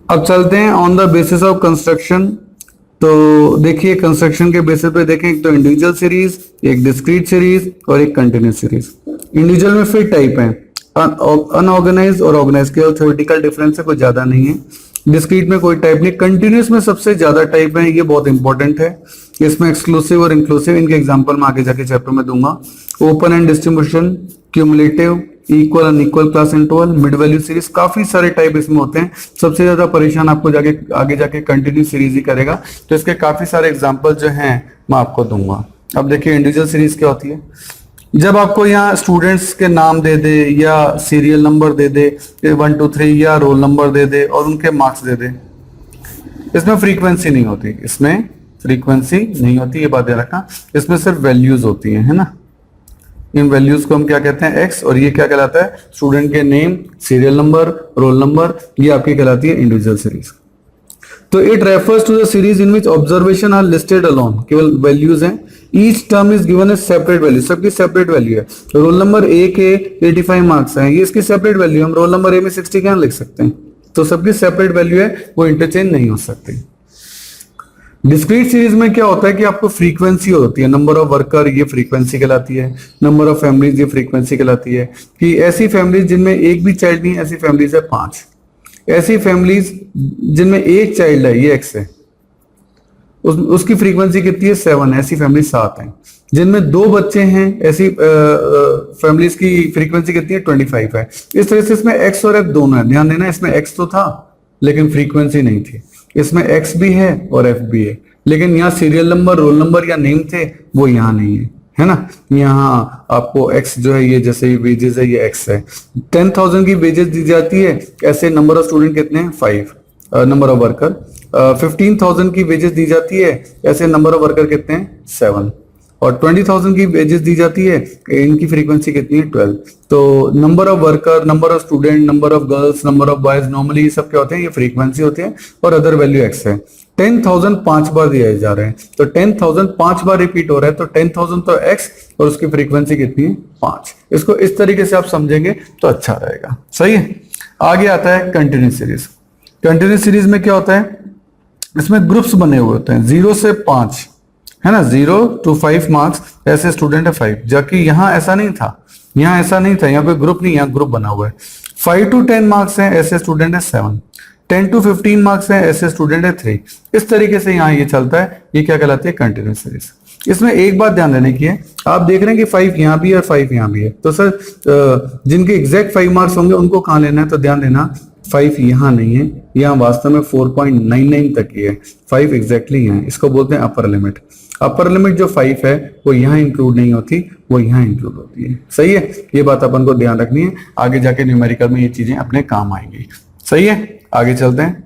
अब चलते हैं on the basis of construction. तो देखिए कंस्ट्रक्शन के बेसिस पे देखें, एक तो इंडिविजुअल सीरीज, एक डिस्क्रीट सीरीज और एक कंटिन्यूस सीरीज। इंडिविजुअल में फिर टाइप है अनऑर्गेनाइज और ऑर्गेनाइज, केवल थ्योरेटिकल डिफरेंस है, कोई ज्यादा नहीं है। डिस्क्रीट में कोई टाइप नहीं, कंटिन्यूस में सबसे ज्यादा टाइप है, ये बहुत इंपॉर्टेंट है। इसमें एक्सक्लूसिव और इंक्लूसिव, इनके एग्जांपल मैं आगे जाके चैप्टर में दूंगा। Open and distribution, cumulative, equal unequal class interval, mid value series, काफी सारे टाइप इसमें होते हैं। सबसे ज्यादा परेशान आपको जाके आगे जाके कंटिन्यू सीरीज ही करेगा। तो इसके काफी सारे एग्जांपल जो हैं मैं आपको दूंगा। अब देखिए इंडिविजुअल सीरीज क्या होती है। जब आपको यहाँ स्टूडेंट्स के नाम दे दे या सीरियल नंबर दे दे 1 2 3 या रोल नंबर दे दे और उनके मार्क्स दे दे, इसमें फ्रीक्वेंसी नहीं होती, इसमें फ्रीक्वेंसी नहीं होती, ये बात याद रखना। इसमें सिर्फ वैल्यूज होती हैं, है ना। इन वैल्यूज को हम क्या कहते हैं, एक्स, और ये क्या कहलाता है, स्टूडेंट के name, serial number, roll number, ये आपकी कहलाती है इंडिविजुअल सीरीज। तो it refers to the series in which observation are listed alone, केवल वैल्यूज हैं। Each term is given a separate value, सबकी सेपरेट वैल्यू है। रोल नंबर ए के 85 मार्क्स हैं, ये इसकी सेपरेट वैल्यू, हम रोल नंबर ए में 60 क्या लिख सकते हैं। तो सबकी सेपरेट वैल्यू है, वो इंटरचेंज नहीं हो सकती। डिस्क्रीट सीरीज में क्या होता है कि आपको फ्रीक्वेंसी होती है, नंबर ऑफ वर्कर, ये फ्रीक्वेंसी कहलाती है। नंबर ऑफ फैमिलीज, ये फ्रीक्वेंसी कहलाती है। कि ऐसी फैमिलीज जिनमें एक भी चाइल्ड नहीं है, ऐसी फैमिलीज है 5। ऐसी फैमिलीज जिनमें एक चाइल्ड है, ये एक्स है, उसकी फ्रीक्वेंसी कितनी है, 7 है। ऐसी फैमिली 7 है। जिनमें 2 बच्चे हैं, ऐसी फैमिलीज की फ्रीक्वेंसी कितनी है, 25 है। इस तरह से इसमें एक्स और एफ दोनों है। ध्यान देना, इसमें एक्स तो था लेकिन फ्रीक्वेंसी नहीं थी। इसमें एक्स भी है और एफ भी है, लेकिन यहाँ सीरियल नंबर, रोल नंबर या नेम थे, वो यहाँ नहीं है ना। यहाँ आपको एक्स जो है, ये जैसे वेजेस है, ये एक्स है। 10,000 की वेजेस दी जाती है, ऐसे नंबर ऑफ स्टूडेंट कितने हैं, 5, नंबर ऑफ वर्कर। 15,000 की वेजेस दी जाती है, ऐसे नंबर ऑफ वर्कर कितने हैं, 7। और 20,000 की वेजेस दी जाती है, इनकी फ्रीक्वेंसी कितनी है, 12। तो number of worker, number of student, number of girls, number of boys, normally ये सब क्या होते हैं, ये फ्रीक्वेंसी होते हैं। और अदर वैल्यू एक्स है। 10,000 5 बार दिए जा रहे हैं, तो 10,000 5 बार रिपीट हो रहा है, तो 10,000 तो एक्स और उसकी फ्रीक्वेंसी कितनी है, 5। इसको इस तरीके से आप समझेंगे तो अच्छा रहेगा। सही है। आगे आता है कंटिन्यूस सीरीज। कंटिन्यूस सीरीज में क्या होता है, इसमें ग्रुप्स बने हुए होते हैं 0 से 5, है ना। 0 to 5 मार्क्स, ऐसे स्टूडेंट है 5, जबकि यहाँ ऐसा नहीं था। यहाँ ऐसा नहीं था, यहाँ पे ग्रुप नहीं, यहाँ ग्रुप बना हुआ है। 5 to 10 मार्क्स हैं, ऐसे स्टूडेंट है 7। 10 to 15 मार्क्स हैं, ऐसे स्टूडेंट है 3। इस तरीके से यहाँ ये चलता है। ये क्या कहलाती है, कंटिन्यूस सीरीज। इसमें एक बात ध्यान देने की है, आप देख रहे हैं कि 5 यहाँ भी है और 5 यहाँ भी है, तो सर जिनके एग्जैक्ट 5 मार्क्स होंगे उनको कहाँ लेना है, तो ध्यान देना 5 यहाँ नहीं है, यहाँ वास्तव में 4.99 तक ही है। 5 एग्जैक्टली यहाँ है, इसको बोलते हैं अपर लिमिट। अपर लिमिट जो 5 है वो यहाँ इंक्लूड नहीं होती, वो यहाँ इंक्लूड होती है। सही है, ये बात अपन को ध्यान रखनी है, आगे जाके न्यूमेरिकल में ये चीजें अपने काम आएंगी। सही है, आगे चलते हैं।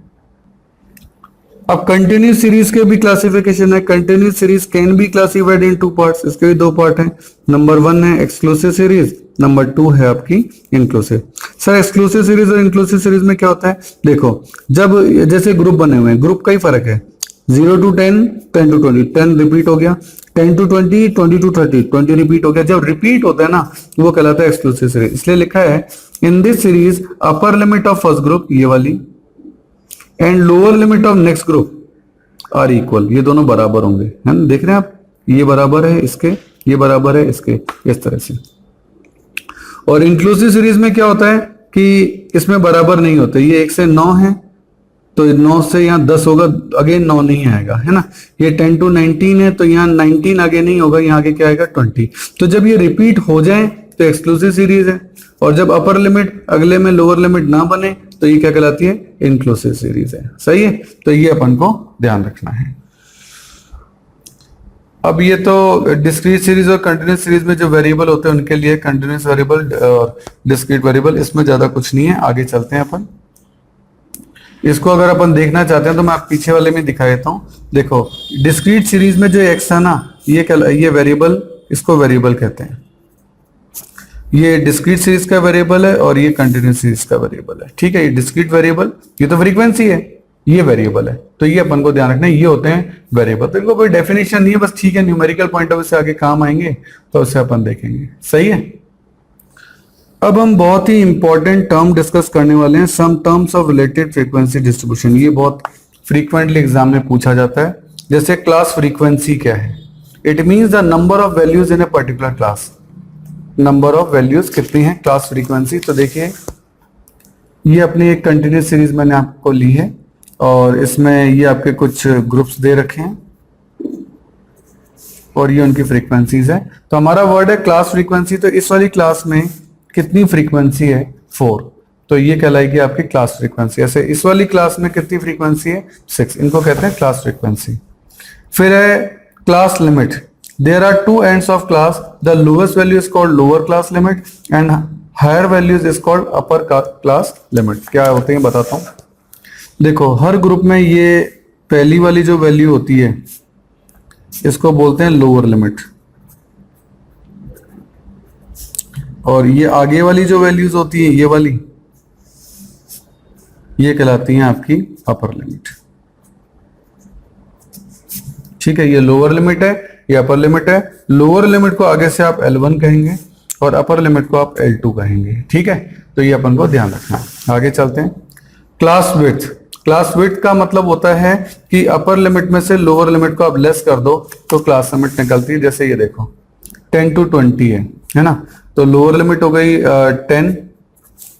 अब कंटिन्यूस सीरीज के भी क्लासिफिकेशन है। Continuous series can be classified in 2 parts, इसके भी 2 पार्ट हैं। नंबर 1 है एक्सक्लूसिव सीरीज, नंबर 2 है आपकी इंक्लूसिव। सर एक्सक्लूसिव सीरीज और इंक्लूसिव सीरीज में क्या होता है, देखो जब जैसे ग्रुप बने हुए हैं, ग्रुप का ही फर्क है। 0 to 10, 10 to 20, 10 रिपीट हो गया। 10 to 20, 20 to 30, 20 रिपीट हो गया। जब रिपीट होता है ना, वो कहलाता है एक्सक्लूसिव सीरीज। इसलिए लिखा है in this series upper limit of first group, ये वाली, and lower limit of next group are equal, ये दोनों बराबर होंगे, है ना। देख रहे हैं आप, ये बराबर है इसके, ये बराबर है इसके, इस तरह से। और इंक्लूसिव सीरीज में क्या होता है कि इसमें बराबर नहीं होते। ये 1 से 9 है, तो 9 से यहाँ 10 होगा, अगेन 9 नहीं आएगा, है ना। ये 10 to 19 है, तो यहाँ 19 आगे नहीं होगा, यहाँ आगे क्या आएगा, 20। तो जब ये रिपीट हो जाए तो एक्सक्लूसिव सीरीज है, और जब अपर लिमिट अगले में लोअर लिमिट ना बने तो ये क्या कहलाती है, इंक्लूसिव सीरीज है। सही है, तो ये अपन को ध्यान रखना है। अब ये तो डिस्क्रीट सीरीज और कंटिन्यूस सीरीज में जो वेरिएबल होते हैं उनके लिए, कंटिन्यूस वेरिएबल और डिस्क्रीट वेरिएबल, इसमें ज्यादा कुछ नहीं है। आगे चलते हैं अपन। इसको अगर अपन देखना चाहते हैं तो मैं आप पीछे वाले में दिखा देता हूं। देखो डिस्क्रीट सीरीज में जो एक्स है ना, ये वेरिएबल, इसको वेरिएबल कहते हैं। ये डिस्क्रीट सीरीज का वेरिएबल है और ये कंटिन्यूस सीरीज का वेरिएबल है। ठीक है, ये डिस्क्रीट वेरिएबल, ये तो फ्रीक्वेंसी है, ये वेरिएबल है, तो ये अपन को ध्यान रखना है, ये होते हैं वेरिएबल। तो इनको कोई डेफिनेशन नहीं है, बस ठीक है, न्यूमेरिकल पॉइंट ऑफ व्यू से आगे काम आएंगे तो उससे अपन देखेंगे। सही है। अब हम बहुत ही इंपॉर्टेंट टर्म डिस्कस करने वाले हैं, some terms of related frequency distribution. ये बहुत फ्रीक्वेंटली एग्जाम में पूछा जाता है। जैसे क्लास फ्रीक्वेंसी क्या है? It means the number of values in a particular class. Number of values कितनी है क्लास फ्रीक्वेंसी? तो देखिए ये अपनी एक कंटिन्यूस सीरीज मैंने आपको ली है और इसमें ये आपके कुछ ग्रुप्स दे रखे हैं और ये उनकी फ्रीक्वेंसीज है। तो हमारा वर्ड है क्लास फ्रीक्वेंसी। तो इस वाली क्लास में कितनी फ्रीक्वेंसी है? 4। तो ये कहलाएगी आपकी क्लास फ्रीक्वेंसी। ऐसे इस वाली क्लास में कितनी फ्रीक्वेंसी है? 6। इनको कहते हैं क्लास फ्रीक्वेंसी। फिर है class limit. There are two ends of class, the lowest value is called lower class limit and higher values is called upper class limit. क्या होते हैं बताता हूं। देखो हर ग्रुप में ये पहली वाली जो वैल्यू होती है इसको बोलते हैं लोअर लिमिट और ये आगे वाली जो वैल्यूज होती है ये वाली, ये कहलाती हैं आपकी अपर लिमिट। ठीक है, ये लोअर लिमिट है, ये अपर लिमिट है। लोअर लिमिट को आगे से आप L1 कहेंगे और अपर लिमिट को आप L2 कहेंगे। ठीक है, तो ये अपन को ध्यान रखना है। आगे चलते हैं। Class width. क्लास विड्थ का मतलब होता है कि अपर लिमिट में से लोअर लिमिट को आप लेस कर दो तो क्लास लिमिट निकलती है। जैसे ये देखो 10 to 20 है ना, तो लोअर लिमिट हो गई 10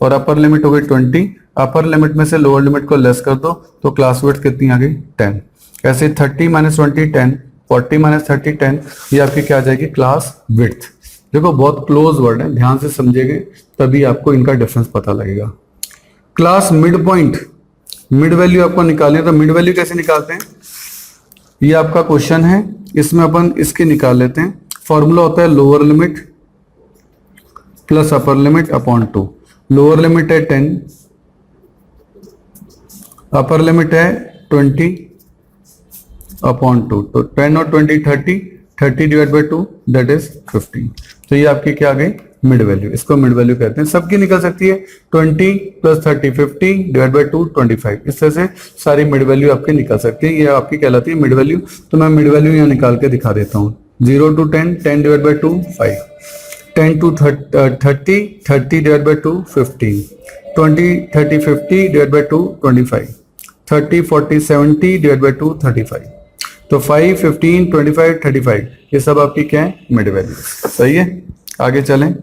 और अपर लिमिट हो गई 20। अपर लिमिट में से लोअर लिमिट को लेस कर दो तो क्लास विड्थ कितनी आ गई? 10। ऐसे 30 - 20 10, 40 - 30 10, ये आपकी क्या आ जाएगी? Class width. देखो बहुत क्लोज वर्ड है, ध्यान से समझेंगे तभी आपको इनका डिफरेंस पता लगेगा। Class mid point. Mid value आपको निकालनी है, तो मिड वैल्यू कैसे निकालते हैं? ये आपका क्वेश्चन है, इसमें अपन इसके निकाल लेते हैं। फॉर्मूला होता है lower limit plus upper limit upon 2। Lower limit है 10, अपर लिमिट है 20 अपॉन 2। तो 10 और 20 30, 30 डिवाइड बाई 2 दैट इज 15। तो ये आपकी क्या आ गई? Mid value. इसको मिड वैल्यू कहते हैं। सबकी निकल सकती है 20 + 30 50 डिवाइड बाई 2 25। इस तरह से सारी मिड वैल्यू आपकी निकल सकती है। ये आपकी कहलाती है मिड वैल्यू। तो मैं मिड वैल्यू यहाँ निकाल के दिखा देता हूँ। 0 to 10, 10 divide by 2 5, 10 to 30, 30 divide by 2 15, 20 30 50 divide by 2 25, 30 40 70 divide by 2 35। तो 5 15 25 35 ये सब आपकी क्या है? Mid value. सही है, आगे चलें।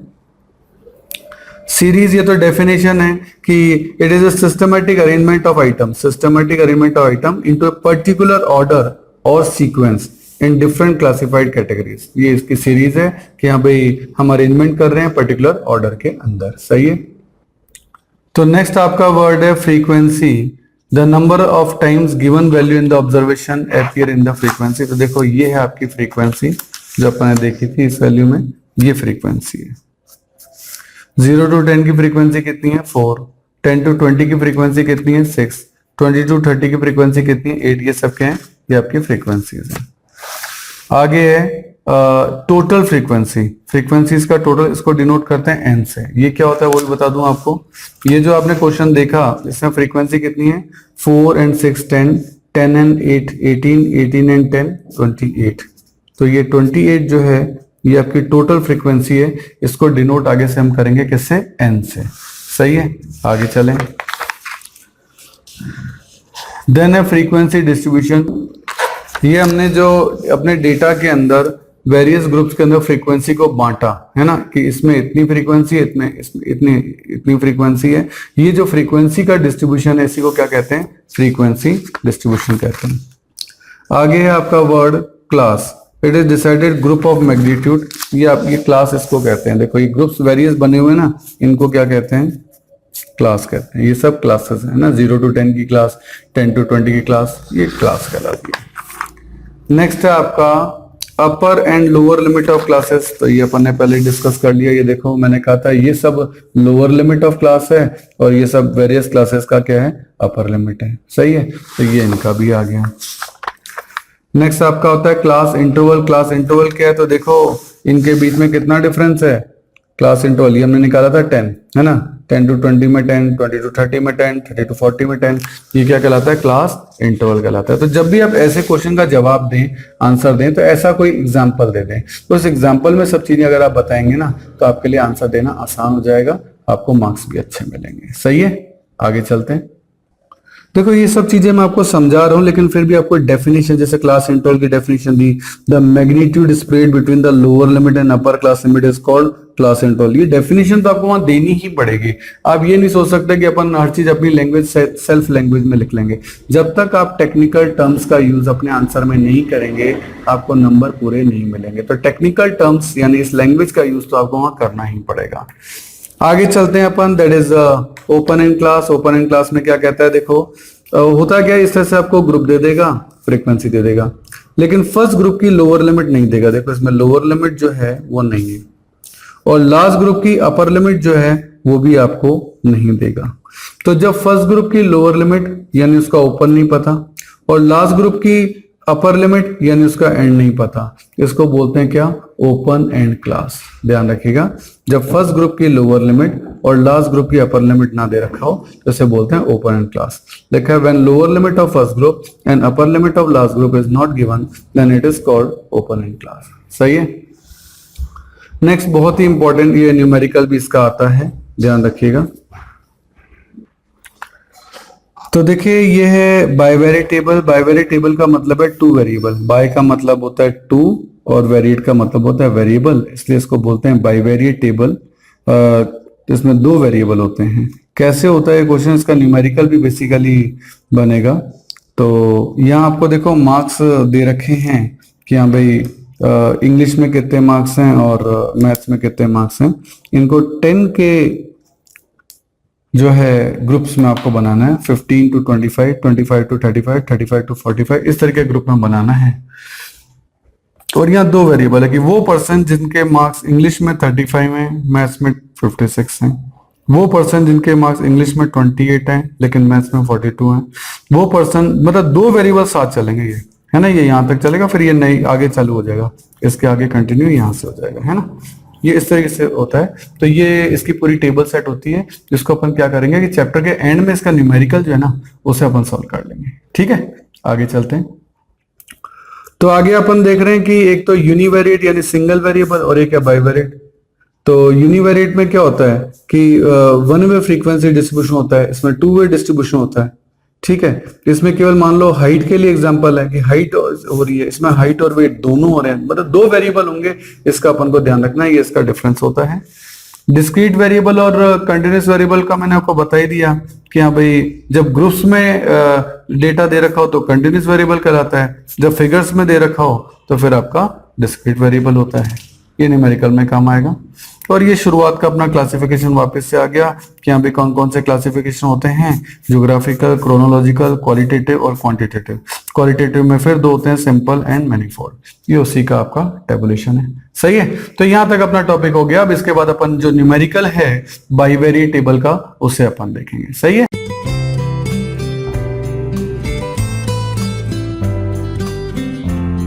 सीरीज, ये तो डेफिनेशन है कि it is a systematic arrangement of item, systematic arrangement of item into a particular order और sequence in different classified categories. ये इसकी सीरीज है कि यहाँ भाई हम अरेंजमेंट कर रहे हैं पर्टिकुलर ऑर्डर के अंदर। सही है। तो नेक्स्ट आपका वर्ड है frequency. The number of times given value in the observation appear in the frequency. तो देखो ये है आपकी फ्रीक्वेंसी जो अपन देखी थी इस वैल्यू में, ये फ्रीक्वेंसी है। 0 to 10 की फ्रीक्वेंसी कितनी है? 4। 10 to 20 की फ्रीक्वेंसी कितनी है? 6। 20 to 30 की फ्रीक्वेंसी कितनी है? 8। ये सब क्या है? ये आपकी फ्रीक्वेंसीज है। आगे है टोटल फ्रीक्वेंसी। फ्रीक्वेंसीज का टोटल, इसको डिनोट करते हैं एन से। ये क्या होता है वो भी बता दूं आपको। ये जो आपने क्वेश्चन देखा इसमें फ्रीक्वेंसी कितनी है? 4 and 6 10, 10 and 8 18, 18 and 10 28। तो ये 28 जो है ये आपकी टोटल फ्रीक्वेंसी है। इसको डिनोट आगे से हम करेंगे किससे? एन से। सही है, आगे चलें। देन है फ्रीक्वेंसी डिस्ट्रीब्यूशन। ये हमने जो अपने डेटा के अंदर वेरियस ग्रुप्स के अंदर फ्रीक्वेंसी को बांटा है ना, कि इसमें इतनी फ्रीक्वेंसी, इतनी फ्रीक्वेंसी है। ये जो फ्रीक्वेंसी का डिस्ट्रीब्यूशन है इसी को क्या कहते हैं? फ्रीक्वेंसी डिस्ट्रीब्यूशन कहते हैं। आगे है आपका word class. It is decided group of magnitude. ये आपकी क्लास इसको कहते हैं। देखो ये ग्रुप्स वेरियस बने हुए ना, इनको क्या कहते हैं? क्लास कहते हैं। ये सब क्लासेस है ना, 0 to 10 की क्लास, 10 to 20 की क्लास, ये क्लास कहलाती है। नेक्स्ट है आपका upper and lower limit of classes. तो ये अपन ने पहले डिस्कस कर लिया। ये देखो मैंने कहा था ये सब लोअर लिमिट ऑफ क्लास है और ये सब वेरियस क्लासेस का क्या है? अपर लिमिट है। सही है, तो ये इनका भी आ गया। नेक्स्ट आपका होता है क्लास इंटरवल। क्लास इंटरवल क्या है? तो देखो इनके बीच में कितना डिफरेंस है? क्लास इंटरवल ये हमने निकाला था 10 है ना, 10 to 20 में 10, 20 to 30 में 10, 30 to 40 में 10। ये क्या कहलाता है? क्लास इंटरवल कहलाता है। तो जब भी आप ऐसे क्वेश्चन का जवाब दें, आंसर दें, तो ऐसा कोई एग्जाम्पल दे दें। तो इस एग्जाम्पल में सब चीजें अगर आप बताएंगे ना तो आपके लिए आंसर देना आसान हो जाएगा आपको मार्क्स भी अच्छे मिलेंगे। सही है, आगे चलते हैं। देखो ये सब चीजें मैं आपको समझा रहा हूं, लेकिन फिर भी आपको डेफिनेशन, जैसे क्लास इंटरवल की definition the, the magnitude spread between the lower limit and upper class limit is called class interval. ये डेफिनेशन तो आपको वहां देनी ही पड़ेगी। आप ये नहीं सोच सकते कि अपन हर चीज अपनी लैंग्वेज सेल्फ लैंग्वेज में लिख लेंगे। जब तक आप टेक्निकल टर्म्स का यूज अपने आंसर में नहीं करेंगे, आपको नंबर पूरे नहीं मिलेंगे। तो टेक्निकल टर्म्स यानी इस लैंग्वेज का यूज तो आपको वहां करना ही पड़ेगा। आगे चलते हैं अपन, that is open end class. Open end class में क्या कहता है, देखो होता क्या है, इस तरह से आपको ग्रुप दे देगा, फ्रीक्वेंसी दे देगा, लेकिन फर्स्ट ग्रुप की लोअर लिमिट नहीं देगा। देखो इसमें लोअर लिमिट जो है वो नहीं है, और लास्ट ग्रुप की अपर लिमिट जो है वो भी आपको नहीं देगा। तो जब फर्स्ट ग्रुप की लोअर लिमिट यानी उसका ओपन नहीं पता, और लास्ट ग्रुप की अपर लिमिट यानी उसका एंड नहीं पता, इसको बोलते हैं क्या, ओपन एंड क्लास। ध्यान रखिएगा, जब फर्स्ट ग्रुप की लोअर लिमिट और लास्ट ग्रुप की अपर लिमिट ना दे रखा हो तो इसे बोलते हैं ओपन एंड क्लास। लिखा है when lower limit of first group and upper limit of last group is not given then it is called open end class. सही है। नेक्स्ट बहुत ही इंपॉर्टेंट, ये न्यूमेरिकल भी इसका आता है, ध्यान रखिएगा। तो देखिए ये है बाइवेरिएट टेबल। बाइवेरिएट टेबल का मतलब है टू वेरिएबल। बाय का मतलब होता है टू और वेरिएट का मतलब होता है वेरिएबल, इसलिए इसको बोलते हैं बाइवेरिएट टेबल। इसमें दो वेरिएबल होते हैं। कैसे होता है क्वेश्चन, इसका न्यूमेरिकल भी बेसिकली बनेगा। तो यहाँ आपको देखो मार्क्स दे रखे हैं कि हाँ भाई इंग्लिश में कितने मार्क्स हैं और मैथ्स में कितने मार्क्स हैं। इनको 10 के जो है ग्रुप्स में आपको बनाना है, 15 to 25, 25 to 35, 35 to 45, इस तरह के ग्रुप में बनाना है। और यहाँ दो वेरिएबल है कि वो पर्सन जिनके मार्क्स इंग्लिश में 35 हैं, मैथ्स में 56 हैं, वो पर्सन जिनके मार्क्स इंग्लिश में 28 हैं लेकिन मैथ्स में 42 हैं, वो पर्सन, मतलब दो वेरिएबल साथ चलेंगे, ये है ना, ये यहाँ तक चलेगा, फिर ये नई आगे चालू हो जाएगा, इसके आगे कंटिन्यू यहाँ से हो जाएगा, है ना। ये इस तरीके से होता है। तो ये इसकी पूरी टेबल सेट होती है, जिसको अपन क्या करेंगे कि चैप्टर के एंड में इसका न्यूमेरिकल जो है ना उसे अपन सॉल्व कर लेंगे। ठीक है, आगे चलते हैं। तो आगे अपन देख रहे हैं कि एक तो यूनिवेरिएट यानी सिंगल वेरिएबल और एक है बाइवेरिएट। तो यूनिवेरिएट में क्या होता है कि वन वे फ्रीक्वेंसी डिस्ट्रीब्यूशन होता है, इसमें टू वे डिस्ट्रीब्यूशन होता है। ठीक है, इसमें केवल मान लो हाइट के लिए एग्जांपल है कि हाइट हो रही है, इसमें हाइट और वेट दोनों हो रहे हैं, मतलब दो वेरिएबल होंगे, इसका अपन को ध्यान रखना है, ये इसका डिफरेंस होता है। डिस्क्रीट वेरिएबल और कंटिन्यूस वेरिएबल का मैंने आपको बता ही दिया कि हाँ भाई जब ग्रुप्स में डेटा दे रखा हो तो कंटिन्यूस वेरिएबल कहलाता है, जब फिगर्स में दे रखा हो तो फिर आपका डिस्क्रीट वेरिएबल होता है। ये न्यूमेरिकल में काम आएगा। और ये शुरुआत का अपना क्लासिफिकेशन वापस से आ गया कि यहाँ पे कौन कौन से क्लासिफिकेशन होते हैं, ज्योग्राफिकल, क्रोनोलॉजिकल, क्वालिटेटिव और क्वांटिटेटिव। क्वालिटेटिव में फिर दो होते हैं, सिंपल एंड मैनीफोल्ड। ये उसी का आपका टेबुलेशन है। सही है, तो यहाँ तक अपना टॉपिक हो गया। अब इसके बाद अपन जो न्यूमेरिकल है बाइवेरिएट टेबल का उसे अपन देखेंगे। सही है।